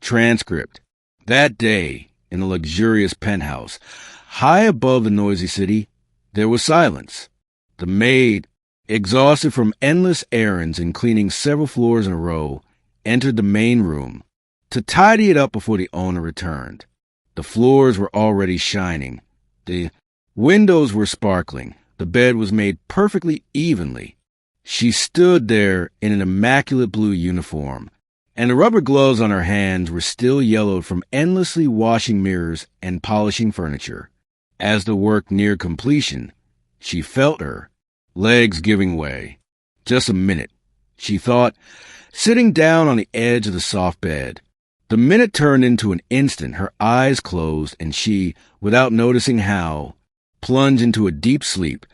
Transcript. That day, in a luxurious penthouse, high above the noisy city, there was silence. The maid, exhausted from endless errands and cleaning several floors in a row, entered the main room to tidy it up before the owner returned. The floors were already shining. The windows were sparkling. The bed was made perfectly evenly. She stood there in an immaculate blue uniform, and the rubber gloves on her hands were still yellowed from endlessly washing mirrors and polishing furniture. As the work neared completion, she felt her legs giving way. Just a minute, she thought, sitting down on the edge of the soft bed. The minute turned into an instant. Her eyes closed, and she, without noticing how, plunged into a deep sleep,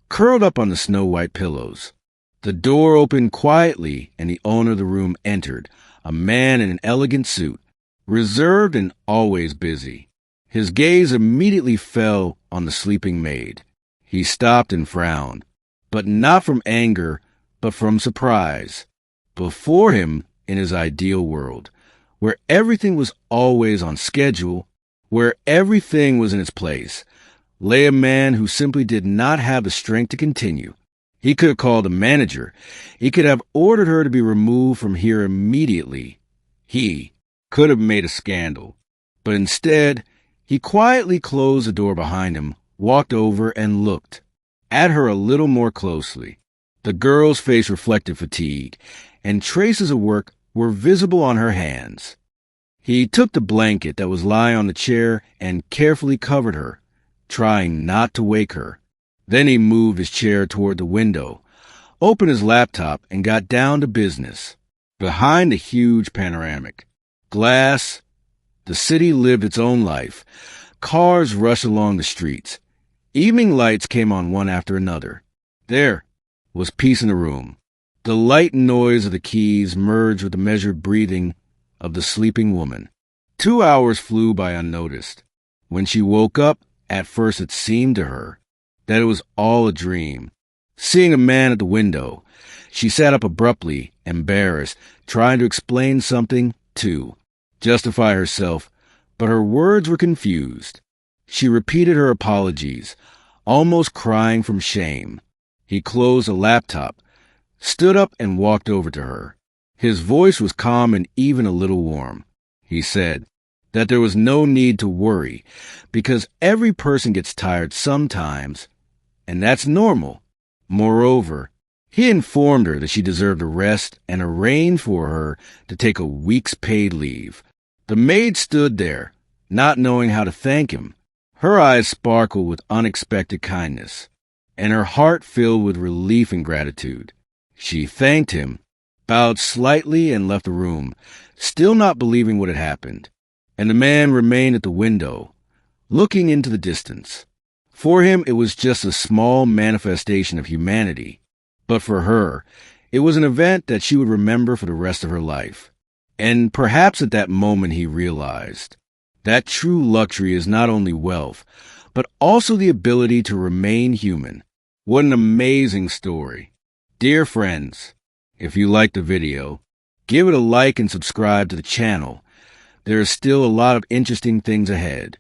curled up on the snow-white pillows. The door opened quietly, and the owner of the room entered, a man in an elegant suit, reserved and always busy. His gaze immediately fell on the sleeping maid. He stopped and frowned, but not from anger, but from surprise. Before him, in his ideal world, where everything was always on schedule, where everything was in its place, lay a man who simply did not have the strength to continue. He could have called a manager. He could have ordered her to be removed from here immediately. He could have made a scandal. But instead, he quietly closed the door behind him, walked over, and looked at her a little more closely. The girl's face reflected fatigue, and traces of work were visible on her hands. He took the blanket that was lying on the chair and carefully covered her, trying not to wake her. Then he moved his chair toward the window, opened his laptop, and got down to business. Behind the huge panoramic glass, the city lived its own life. Cars rushed along the streets. Evening lights came on one after another. There was peace in the room. The light and noise of the keys merged with the measured breathing of the sleeping woman. 2 hours flew by unnoticed. When she woke up, at first it seemed to her that it was all a dream. Seeing a man at the window, she sat up abruptly, embarrassed, trying to explain something, too, justify herself, but her words were confused. She repeated her apologies, almost crying from shame. He closed the laptop, stood up, and walked over to her. His voice was calm and even a little warm. He said that there was no need to worry, because every person gets tired sometimes, and that's normal. Moreover, he informed her that she deserved a rest and arranged for her to take a week's paid leave. The maid stood there, not knowing how to thank him. Her eyes sparkled with unexpected kindness, and her heart filled with relief and gratitude. She thanked him, bowed slightly, and left the room, still not believing what had happened. And the man remained at the window, looking into the distance. For him, it was just a small manifestation of humanity. But for her, it was an event that she would remember for the rest of her life. And perhaps at that moment he realized that true luxury is not only wealth, but also the ability to remain human. What an amazing story. Dear friends, if you liked the video, give it a like and subscribe to the channel. There is still a lot of interesting things ahead.